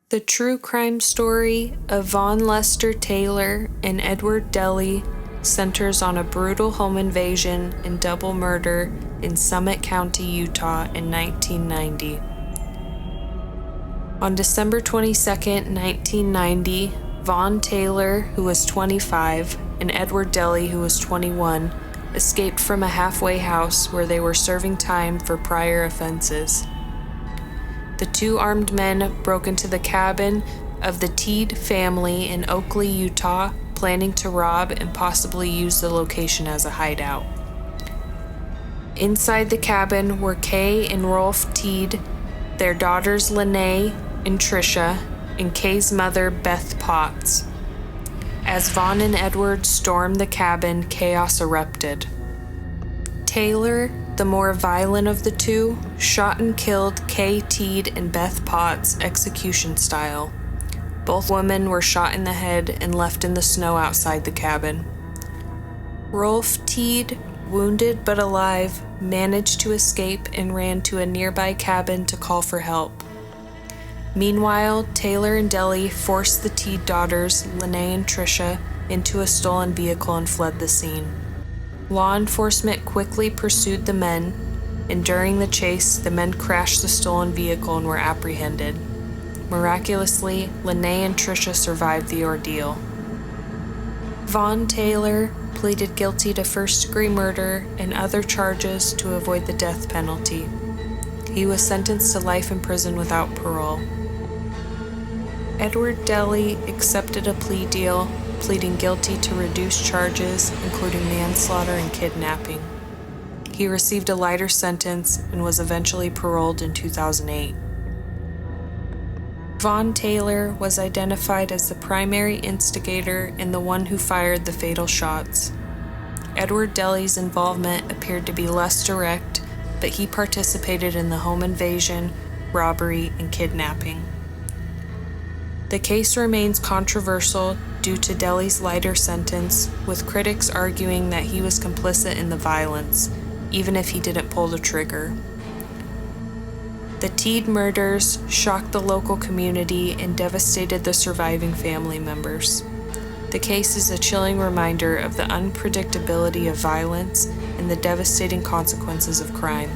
The true crime story of Vaughn Lester Taylor and Edward Deli centers on a brutal home invasion and double murder in Summit County, Utah in 1990. On December 22, 1990, Vaughn Taylor, who was 25, and Edward Deli, who was 21, escaped from a halfway house where they were serving time for prior offenses. The two armed men broke into the cabin of the Teed family in Oakley, Utah, planning to rob and possibly use the location as a hideout. Inside the cabin were Kay and Rolf Teed, their daughters Lene and Trisha, and Kay's mother Beth Potts. As Vaughn and Edward stormed the cabin, chaos erupted. Taylor, the more violent of the two, shot and killed Kay Teed and Beth Potts execution style. Both women were shot in the head and left in the snow outside the cabin. Rolf Teed, wounded but alive, managed to escape and ran to a nearby cabin to call for help. Meanwhile, Taylor and Deli forced the Teed daughters, Lene and Trisha, into a stolen vehicle and fled the scene. Law enforcement quickly pursued the men, and during the chase, the men crashed the stolen vehicle and were apprehended. Miraculously, Lene and Trisha survived the ordeal. Vaughn Taylor pleaded guilty to first-degree murder and other charges to avoid the death penalty. He was sentenced to life in prison without parole. Edward Deli accepted a plea deal, pleading guilty to reduced charges, including manslaughter and kidnapping. He received a lighter sentence and was eventually paroled in 2008. Vaughn Taylor was identified as the primary instigator and the one who fired the fatal shots. Edward Deli's involvement appeared to be less direct, but he participated in the home invasion, robbery, and kidnapping. The case remains controversial due to Deli's lighter sentence, with critics arguing that he was complicit in the violence, even if he didn't pull the trigger. The Teed murders shocked the local community and devastated the surviving family members. The case is a chilling reminder of the unpredictability of violence and the devastating consequences of crime.